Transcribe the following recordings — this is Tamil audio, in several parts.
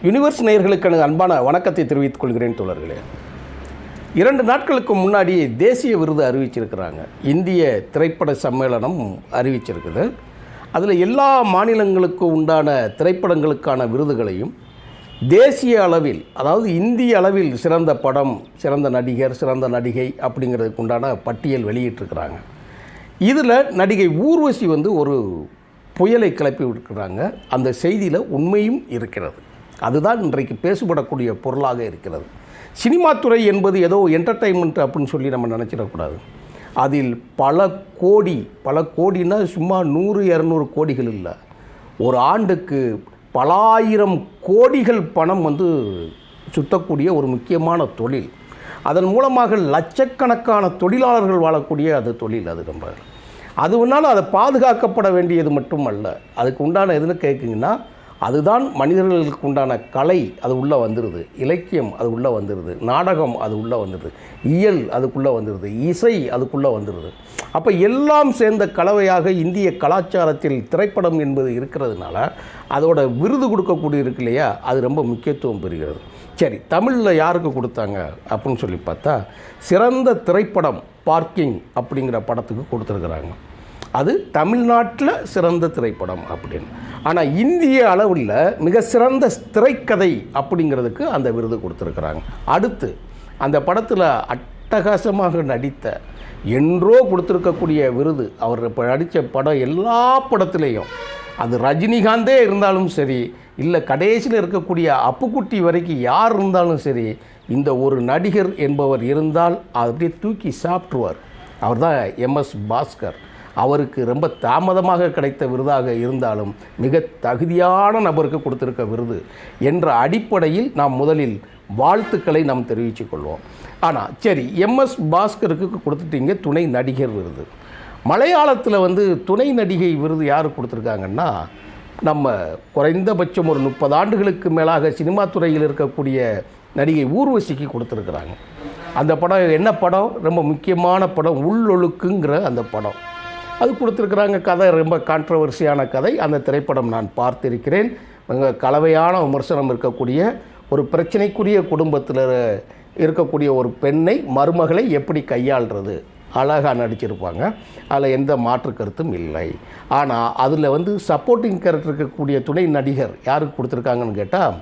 யுனிவர்ஸ் நேயர்களுக்கு அன்பான வணக்கத்தை தெரிவித்துக் கொள்கிறேன் தோழர்களே. 2 நாட்களுக்கு முன்னாடி தேசிய விருது அறிவிச்சிருக்கிறாங்க. இந்திய திரைப்பட சம்மேளனம் அறிவிச்சிருக்குது. அதில் எல்லா மாநிலங்களுக்கும் உண்டான திரைப்படங்களுக்கான விருதுகளையும் தேசிய அளவில், அதாவது இந்திய அளவில் சிறந்த படம், சிறந்த நடிகர், சிறந்த நடிகை அப்படிங்கிறதுக்கு உண்டான பட்டியல் வெளியிட்டிருக்கிறாங்க. இதில் நடிகை ஊர்வசி ஒரு புயலை கிளப்பி விட்டுருக்கிறாங்க. அந்த செய்தியில் உண்மையும் இருக்கிறது. அதுதான் இன்றைக்கு பேசப்படக்கூடிய பொருளாக இருக்கிறது. சினிமா துறை என்பது ஏதோ என்டர்டெயின்மெண்ட் அப்படின்னு சொல்லி நம்ம நினச்சிடக்கூடாது. அதில் பல கோடினா சும்மா 100-200 கோடிகள் இல்லை, ஒரு ஆண்டுக்கு பல ஆயிரம் கோடிகள் பணம் சுத்தக்கூடிய ஒரு முக்கியமான தொழில். அதன் மூலமாக லட்சக்கணக்கான தொழிலாளர்கள் வாழக்கூடிய அது தொழில். அது நம்ம அதுனால அதை பாதுகாக்கப்பட வேண்டியது மட்டுமல்ல, அதுக்கு உண்டான எதுன்னு கேட்குங்கன்னா, அதுதான் மனிதர்களுக்கு உண்டான கலை அது உள்ளே வந்துடுது, இலக்கியம் அது உள்ளே வந்துடுது, நாடகம் அது உள்ளே வந்துடுது, இயல் அதுக்குள்ளே வந்துடுது, இசை அதுக்குள்ளே வந்துடுது. அப்போ எல்லாம் சேர்ந்த கலவையாக இந்திய கலாச்சாரத்தில் திரைப்படம் என்பது இருக்கிறதுனால அதோட விருது கொடுக்கக்கூடிய இருக்கு இல்லையா, அது ரொம்ப முக்கியத்துவம் பெறுகிறது. சரி, தமிழில் யாருக்கு கொடுத்தாங்க அப்படின்னு சொல்லி பார்த்தா, சிறந்த திரைப்படம் பார்க்கிங் அப்படிங்கிற படத்துக்கு கொடுத்துருக்குறாங்க. அது தமிழ்நாட்டில் சிறந்த திரைப்படம் அப்படின்னு. ஆனால் இந்திய அளவில் மிக சிறந்த திரைக்கதை அப்படிங்கிறதுக்கு அந்த விருது கொடுத்துருக்குறாங்க. அடுத்து அந்த படத்தில் அட்டகாசமாக நடித்த, என்றோ கொடுத்துருக்கக்கூடிய விருது, அவர் இப்போ நடித்த படம் எல்லா படத்துலேயும், அது ரஜினிகாந்தே இருந்தாலும் சரி, இல்லை கடைசியில் இருக்கக்கூடிய அப்புக்குட்டி வரைக்கும் யார் இருந்தாலும் சரி, இந்த ஒரு நடிகர் என்பவர் இருந்தால் அப்படியே தூக்கி சாப்பிட்ருவார். அவர் தான் MS பாஸ்கர். அவருக்கு ரொம்ப தாமதமாக கிடைத்த விருதாக இருந்தாலும் மிக தகுதியான நபருக்கு கொடுத்துருக்க விருது என்ற அடிப்படையில் நாம் முதலில் வாழ்த்துக்களை நாம் தெரிவித்துக் கொள்வோம். ஆனால் சரி, MS பாஸ்கருக்கு கொடுத்துட்டீங்க துணை நடிகர் விருது. மலையாளத்தில் துணை நடிகை விருது யார் கொடுத்துருக்காங்கன்னா, நம்ம குறைந்தபட்சம் ஒரு 30 ஆண்டுகளுக்கு மேலாக சினிமா துறையில் இருக்கக்கூடிய நடிகை ஊர்வசிக்கு கொடுத்துருக்குறாங்க. அந்த படம் என்ன படம்? ரொம்ப முக்கியமான படம், உள்ளொழுக்குங்கிற அந்த படம். அது கொடுத்துருக்குறாங்க. கதை ரொம்ப கான்ட்ரவர்சியான கதை. அந்த திரைப்படம் நான் பார்த்திருக்கிறேன். கலவையான விமர்சனம் இருக்கக்கூடிய ஒரு பிரச்சனைக்குரிய குடும்பத்தில் இருக்கக்கூடிய ஒரு பெண்ணை, மருமகளை எப்படி கையாள்றது, அழகாக நடிச்சிருப்பாங்க. அதில் எந்த மாற்று கருத்தும் இல்லை. ஆனால் அதில் சப்போர்ட்டிங் கேரக்டர் இருக்கக்கூடிய துணை நடிகர் யாருக்கு கொடுத்துருக்காங்கன்னு கேட்டால்,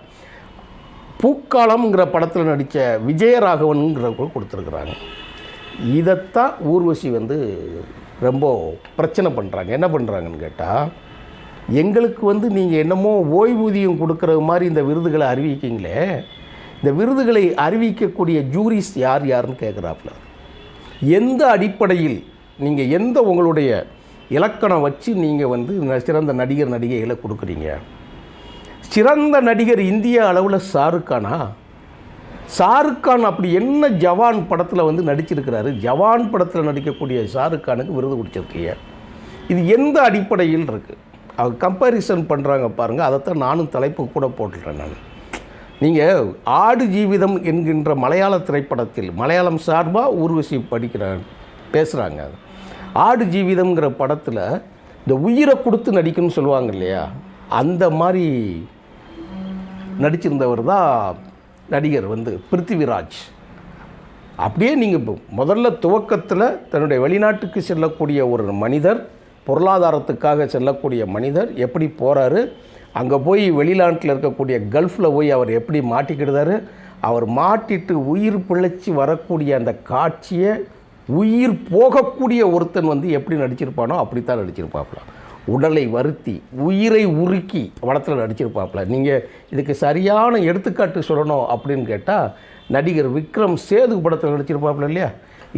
பூக்காலம்ங்கிற படத்தில் நடித்த விஜயராகவனுங்கிறவங்க கொடுத்துருக்குறாங்க. இதைத்தான் ஊர்வசி ரொம்ப பிரச்சனை பண்ணுறாங்க. என்ன பண்ணுறாங்கன்னு கேட்டால், எங்களுக்கு நீங்கள் என்னமோ ஓய்வூதியம் கொடுக்குற மாதிரி இந்த விருதுகளை அறிவிக்கிங்களே, இந்த விருதுகளை அறிவிக்கக்கூடிய ஜூரிஸ் யாருன்னு கேட்குறாப்புல. எந்த அடிப்படையில் நீங்கள் எந்த உங்களுடைய இலக்கணம் வச்சு நீங்கள் சிறந்த நடிகர் நடிகைகளை கொடுக்குறீங்க? சிறந்த நடிகர் இந்திய அளவில் ஷாருக்கானா? ஷாருக்கான் அப்படி என்ன ஜவான் படத்தில் நடிச்சிருக்கிறாரு? ஜவான் படத்தில் நடிக்கக்கூடிய ஷாருக்கானுக்கு விருது கொடுத்துருக்கீங்க. இது எந்த அடிப்படையில் இருக்குது? அவங்க கம்பேரிசன் பண்ணுறாங்க பாருங்கள். அதைத்தான் நானும் தலைப்பு கூட போட்டுட்டேன். நான் நீங்கள் ஆடு ஜீவிதம் என்கின்ற மலையாள திரைப்படத்தில், மலையாளம் சார்பாக ஊர்வசி பேசுகிறாங்க. ஆடு ஜீவிதம்ங்கிற படத்தில் இந்த உயிரை கொடுத்து நடிக்கணும்னு சொல்லுவாங்க இல்லையா, அந்த மாதிரி நடிச்சிருந்தவர் தான் நடிகர் பிருத்திவிராஜ். அப்படியே நீங்கள் முதல்ல துவக்கத்தில் தன்னுடைய வெளிநாட்டுக்கு செல்லக்கூடிய ஒரு மனிதர், பொருளாதாரத்துக்காக செல்லக்கூடிய மனிதர் எப்படி போகிறாரு, அங்கே போய் வெளிநாட்டில் இருக்கக்கூடிய கல்ஃபில் போய் அவர் எப்படி மாட்டிக்கிடுதாரு, அவர் மாட்டிட்டு உயிர் பிழைச்சி வரக்கூடிய அந்த காட்சியை உயிர் போகக்கூடிய ஒருத்தன் எப்படி நடிச்சிருப்பானோ அப்படித்தான் நடிச்சிருப்பாப்புல. உடலை வருத்தி உயிரை உருக்கி படத்தில் நடிச்சிருப்பாப்புல. நீங்கள் இதுக்கு சரியான எடுத்துக்காட்டு சொல்லணும் அப்படின்னு கேட்டால், நடிகர் விக்ரம் சேது படத்தில் நடிச்சிருப்பாப்புல இல்லையா,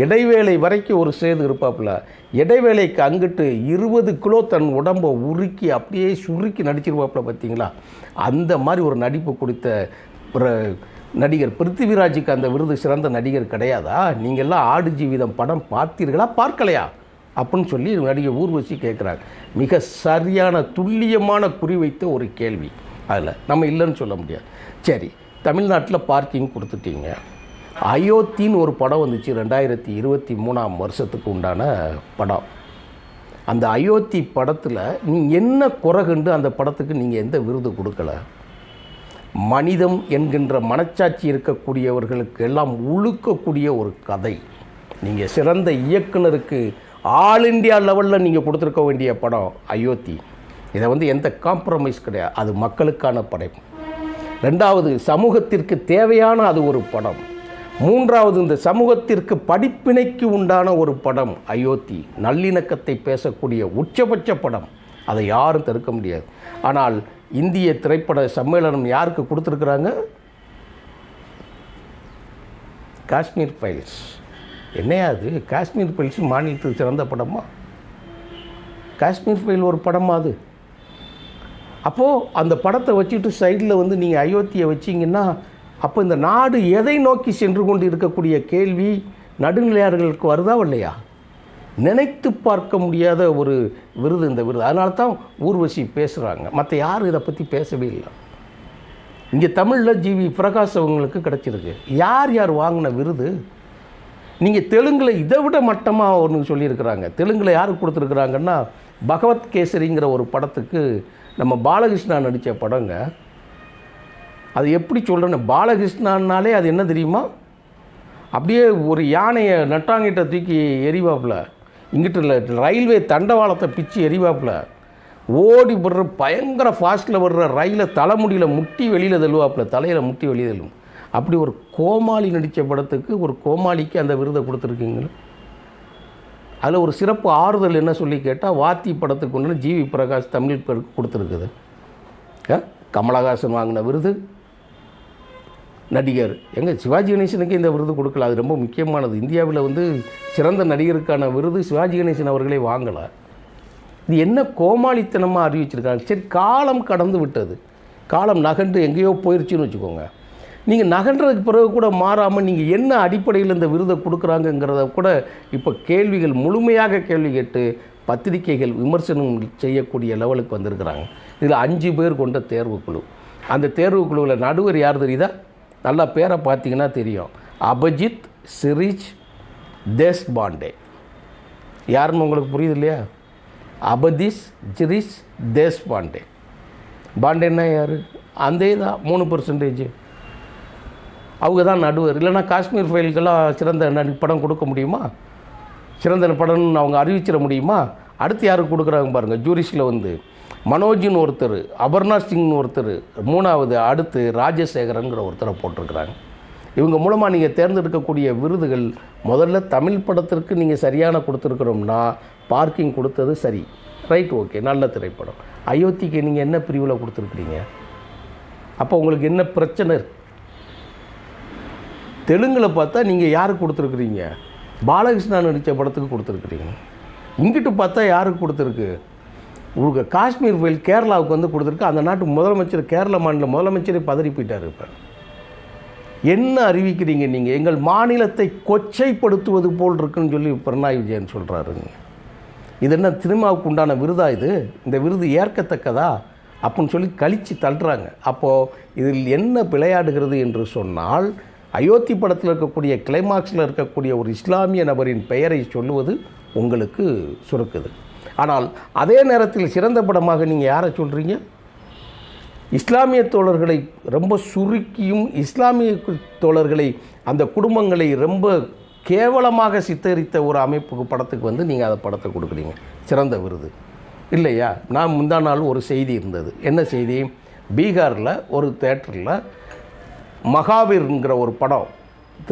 இடைவேளை வரைக்கும் ஒரு சேது இருப்பாப்புல. இடைவேளைக்கு அங்கிட்டு 20 கிலோ தன் உடம்பை உருக்கி அப்படியே சுருக்கி நடிச்சிருப்பாப்புல. பார்த்தீங்களா? அந்த மாதிரி ஒரு நடிப்பு கொடுத்த ஒரு நடிகர் பிருத்திவிராஜுக்கு அந்த விருது சிறந்த நடிகர் கிடையாதா? நீங்கள்லாம் ஆடு ஜீவிதம் படம் பார்த்தீர்களா, பார்க்கலையா அப்படின்னு சொல்லி நடிகை ஊர்வசி கேட்குறாங்க. மிக சரியான துல்லியமான குறிவைத்த ஒரு கேள்வி. அதில் நம்ம இல்லைன்னு சொல்ல முடியாது. சரி, தமிழ்நாட்டில் பார்க்கிங் கொடுத்துட்டீங்க. அயோத்தின்னு ஒரு படம் 2023 வருஷத்துக்கு உண்டான படம். அந்த அயோத்தி படத்தில் நீங்கள் என்ன குறை கண்டு அந்த படத்துக்கு நீங்கள் எந்த விருது கொடுக்கல? மனிதம் என்கின்ற மனச்சாட்சி இருக்கக்கூடியவர்களுக்கு எல்லாம் உழுக்கக்கூடிய ஒரு கதை. நீங்கள் சிறந்த இயக்குனருக்கு ஆல் இண்டியா லெவலில் நீங்கள் கொடுத்துருக்க வேண்டிய படம் அயோத்தி. இதை எந்த காம்ப்ரமைஸ் கிடையாது. அது மக்களுக்கான படம். ரெண்டாவது, சமூகத்திற்கு தேவையான அது ஒரு படம். மூன்றாவது, இந்த சமூகத்திற்கு படிப்பினைக்கு உண்டான ஒரு படம் அயோத்தி. நல்லிணக்கத்தை பேசக்கூடிய உச்சபட்ச படம். அதை யாரும் தடுக்க முடியாது. ஆனால் இந்திய திரைப்பட சம்மேளனம் யாருக்கு கொடுத்துருக்குறாங்க? காஷ்மீர் ஃபைல்ஸ். என்னையா அது? காஷ்மீர் ஃபைல்ஸ் மாநிலத்துக்கு சிறந்த படமா? காஷ்மீர் ஃபைல் ஒரு படமா அது? அப்போது அந்த படத்தை வச்சுட்டு சைடில் நீங்கள் அயோத்தியை வச்சிங்கன்னா அப்போ இந்த நாடு எதை நோக்கி சென்று கொண்டு இருக்கக்கூடிய கேள்வி நடுநிலையாளர்களுக்கு வருதா இல்லையா? நினைத்து பார்க்க முடியாத ஒரு விருது இந்த விருது. அதனால தான் ஊர்வசி பேசுகிறாங்க. மற்ற யாரும் இதை பற்றி பேசவே இல்லை. இங்கே தமிழில் ஜிவி பிரகாஷ் அவங்களுக்கு கிடச்சிருக்கு. யார் யார் வாங்கின விருது? நீங்கள் தெலுங்கில் இதை விட மட்டமாக ஒன்று சொல்லியிருக்கிறாங்க. தெலுங்கில் யாருக்கு கொடுத்துருக்குறாங்கன்னா, பகவத் கேசரிங்கிற ஒரு படத்துக்கு நம்ம பாலகிருஷ்ணா நடித்த படங்க. அது எப்படி சொல்கிறேன்னு, பாலகிருஷ்ணான்னாலே அது என்ன தெரியுமா? அப்படியே ஒரு யானையை நட்டாங்கிட்ட தூக்கி எரிவாப்பில், இங்கிட்ட ரயில்வே தண்டவாளத்தை பிச்சு எரிவாப்பில், ஓடி வர்ற பயங்கர ஃபாஸ்ட்டில் வர்ற ரயிலை தலைமுடியில் முட்டி வெளியில் தள்ளுவாப்பில், தலையில் முட்டி வெளியே தள்ளும். அப்படி ஒரு கோமாளி நடித்த படத்துக்கு ஒரு கோமாளிக்கு அந்த விருதை கொடுத்துருக்கீங்களே. அதில் ஒரு சிறப்பு ஆறுதல் என்ன சொல்லி கேட்டால், வாத்தி படத்துக்கு ஒன்று ஜிவி பிரகாஷ் தமிழ் பேருக்கு கொடுத்துருக்குது. கமலஹாசன் வாங்கின விருது நடிகர் எங்கள் சிவாஜி கணேசனுக்கு இந்த விருது கொடுக்கல. அது ரொம்ப முக்கியமானது. இந்தியாவில் சிறந்த நடிகருக்கான விருது சிவாஜி கணேசன் அவர்களே வாங்கலை. இது என்ன கோமாளித்தனமாக அறிவிச்சிருக்காங்க. சரி, காலம் கடந்து விட்டது, காலம் நகண்டு எங்கேயோ போயிடுச்சுன்னு வச்சுக்கோங்க. நீங்கள் நகன்றதுக்கு பிறகு கூட மாறாமல் நீங்கள் என்ன அடிப்படையில் இந்த விருதை கொடுக்குறாங்கங்கிறத கூட இப்போ கேள்விகள் முழுமையாக கேள்வி கேட்டு பத்திரிகைகள் விமர்சனம் செய்யக்கூடிய லெவலுக்கு வந்திருக்கிறாங்க. இதில் 5 பேர் கொண்ட தேர்வுக்குழு. அந்த தேர்வுக்குழுவில் நடுவர் யார் தெரியுதா? நல்லா பேரை பார்த்தீங்கன்னா தெரியும். அபிஜித் சிரிச் தேஷ்பாண்டே. யாருன்னு உங்களுக்கு புரியுது இல்லையா? அபிஜித் சிரிச் தேஷ்பாண்டே. பாண்டேன்னா யார்? அந்த தான் 3%. அவங்க தான் நடுவர். இல்லைனா காஷ்மீர் ஃபைலுக்கெல்லாம் சிறந்த படம் கொடுக்க முடியுமா? சிறந்த படம்னு அவங்க அறிவிச்சிட முடியுமா? அடுத்து யாருக்கு கொடுக்குறாங்க பாருங்கள். ஜூரிஸில் மனோஜின்னு ஒருத்தர், அபர்ணா சிங்னு ஒருத்தர், 3வது அடுத்து ராஜசேகரங்கிற ஒருத்தரை போட்டிருக்கிறாங்க. இவங்க மூலமாக நீங்கள் தேர்ந்தெடுக்கக்கூடிய விருதுகள் முதல்ல தமிழ் படத்திற்கு நீங்கள் சரியான கொடுத்துருக்குறோம்னா பார்க்கிங் கொடுத்தது சரி, ரைட், ஓகே, நல்ல திரைப்படம். அயோத்திக்கு நீங்கள் என்ன பிரிவில் கொடுத்துருக்குறீங்க? அப்போ உங்களுக்கு என்ன பிரச்சனை? தெலுங்கில் பார்த்தா நீங்கள் யாருக்கு கொடுத்துருக்குறீங்க? பாலகிருஷ்ணா நடித்த படத்துக்கு கொடுத்துருக்குறீங்க. இங்கிட்டு பார்த்தா யாருக்கு கொடுத்துருக்கு? உங்களுக்கு காஷ்மீர் ஃபைல் கேரளாவுக்கு கொடுத்துருக்கு. அந்த நாட்டு முதலமைச்சர், கேரள மாநில முதலமைச்சரே பதறி போயிட்டார். இப்போ என்ன அறிவிக்கிறீங்க நீங்கள்? எங்கள் மாநிலத்தை கொச்சைப்படுத்துவது போல் இருக்குன்னு சொல்லி பினராயி விஜயன் சொல்கிறாருங்க. இது என்ன சினிமாவுக்கு உண்டான விருதா? இது இந்த விருது ஏற்கத்தக்கதா அப்படின்னு சொல்லி கழித்து தள்ளுறாங்க. அப்போது இதில் என்ன விளையாடுகிறது என்று சொன்னால், அயோத்தி படத்தில் இருக்கக்கூடிய கிளைமாக்ஸில் இருக்கக்கூடிய ஒரு இஸ்லாமிய நபரின் பெயரை சொல்லுவது உங்களுக்கு சுருக்குது. ஆனால் அதே நேரத்தில் சிறந்த படமாக நீங்கள் யாரை சொல்கிறீங்க? இஸ்லாமிய தோழர்களை ரொம்ப சுருக்கியும், இஸ்லாமிய தோழர்களை, அந்த குடும்பங்களை ரொம்ப கேவலமாக சித்தரித்த ஒரு அமைப்புக்கு படத்துக்கு நீங்கள் அந்த படத்தை கொடுக்குறீங்க சிறந்த விருது இல்லையா? நான் முந்தா நாள் ஒரு செய்தி இருந்தது. என்ன செய்தி? பீகாரில் ஒரு தேட்டரில் மகாவீர்ங்கிற ஒரு படம்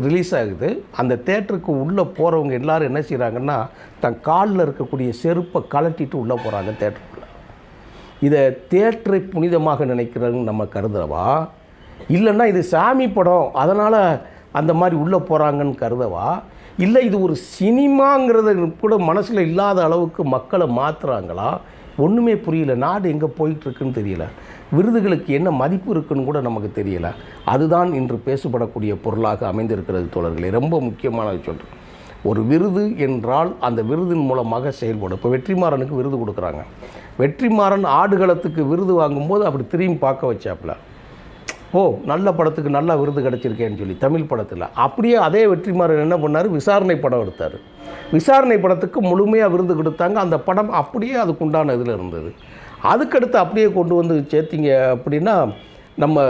ரிலீஸ் ஆகுது. அந்த தேட்டருக்கு உள்ளே போகிறவங்க எல்லோரும் என்ன செய்கிறாங்கன்னா, தன் காலில் இருக்கக்கூடிய செருப்பை கழட்டிட்டு உள்ளே போகிறாங்க தேட்டருக்குள்ளே. இதை தேட்டரை புனிதமாக நினைக்கிறதுன்னு நம்ம கருதவா? இல்லைன்னா இது சாமி படம் அதனால் அந்த மாதிரி உள்ளே போகிறாங்கன்னு கருதவா? இல்லை இது ஒரு சினிமாங்கிறத கூட மனசில் இல்லாத அளவுக்கு மக்களை மாற்றுறாங்களா? ஒன்றுமே புரியல. நாடு எங்கே போயிட்டுருக்குன்னு தெரியல. விருதுகளுக்கு என்ன மதிப்பு இருக்குன்னு கூட நமக்கு தெரியல. அதுதான் இன்று பேசப்படக்கூடிய பொருளாக அமைந்திருக்கிறது தோழர்களே. ரொம்ப முக்கியமானது சொல்கிறேன். ஒரு விருது என்றால் அந்த விருதின் மூலமாக செயல்படும். இப்போ வெற்றிமாறனுக்கு விருது கொடுக்குறாங்க. வெற்றிமாறன் ஆடுகளத்துக்கு விருது வாங்கும்போது அப்படி திரும்பி பார்க்க வச்சாப்புல, ஓ நல்ல படத்துக்கு நல்ல விருது கிடச்சிருக்கேன்னு சொல்லி தமிழ் படத்தில். அப்படியே அதே வெற்றிமாறன் என்ன பண்ணார்? விசாரணை படம் எடுத்தார். விசாரணை படத்துக்கு முழுமையாக விருது கொடுத்தாங்க. அந்த படம் அப்படியே அதுக்குண்டான இதில் இருந்தது. அதுக்கடுத்து அப்படியே கொண்டு சேர்த்திங்க அப்படின்னா நம்ம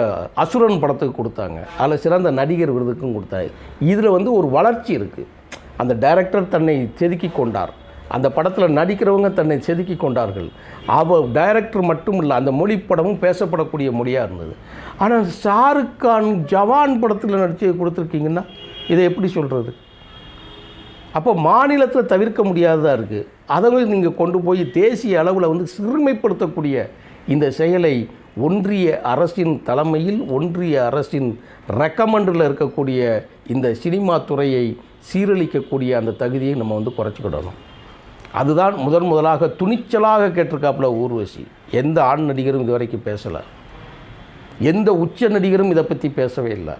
அசுரன் படத்துக்கு கொடுத்தாங்க, அதில் சிறந்த நடிகர் விருதுக்கும் கொடுத்தாங்க. இதில் வந்து ஒரு வளர்ச்சி இருக்குது. அந்த டைரக்டர் தன்னை செதுக்கி கொண்டார், அந்த படத்தில் நடிக்கிறவங்க தன்னை செதுக்கி கொண்டார்கள். டைரக்டர் மட்டும் இல்லை, அந்த மொழி படமும் பேசப்படக்கூடிய மொழியாக இருந்தது. ஆனால் ஷாருக் கான் ஜவான் படத்தில் நடித்து கொடுத்துருக்கீங்கன்னா இதை எப்படி சொல்கிறது? அப்போ மாநிலத்தில் தவிர்க்க முடியாததாக இருக்குது. அதை நீங்கள் கொண்டு போய் தேசிய அளவில் வந்து சிறுமைப்படுத்தக்கூடிய இந்த செயலை ஒன்றிய அரசின் தலைமையில், ஒன்றிய அரசின் ரெக்கமெண்டில் இருக்கக்கூடிய இந்த சினிமா துறையை சீரழிக்கக்கூடிய அந்த தகுதியை நம்ம வந்து குறைச்சிக்கிடணும். அதுதான் முதலாக துணிச்சலாக கேட்டிருக்காப்புல ஊர்வசி. எந்த ஆண் நடிகரும் இது வரைக்கும் பேசலை, எந்த உச்ச நடிகரும் இதை பற்றி பேசவே இல்லை.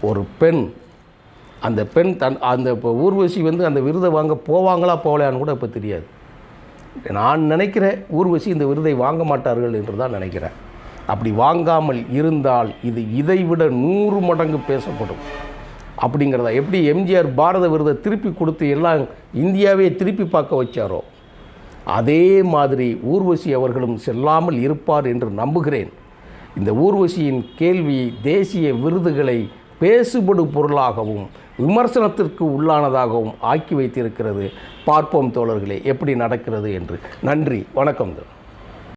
ஒரு பெண், அந்த பெண் அந்த இப்போ ஊர்வசி வந்து அந்த விருதை வாங்க போவாங்களா போகலையான்னு கூட இப்போ தெரியாது. நான் நினைக்கிறேன் ஊர்வசி இந்த விருதை வாங்க மாட்டார்கள் என்று தான் நினைக்கிறேன். அப்படி வாங்காமல் இருந்தால் இது இதைவிட 100 மடங்கு பேசப்படும் அப்படிங்கிறதா. எப்படி எம்ஜிஆர் பாரத விருதை திருப்பி கொடுத்து எல்லாம் இந்தியாவே திருப்பி பார்க்க வச்சாரோ, அதே மாதிரி ஊர்வசி அவர்களும் செல்லாமல் இருப்பார் என்று நம்புகிறேன். இந்த ஊர்வசியின் கேள்வி தேசிய விருதுகளை பேசுபடு பொருளாகவும் விமர்சனத்திற்கு உள்ளானதாகவும் ஆக்கி வைத்திருக்கிறது. பார்ப்போம் தோழர்களே எப்படி நடக்கிறது என்று. நன்றி, வணக்கம்.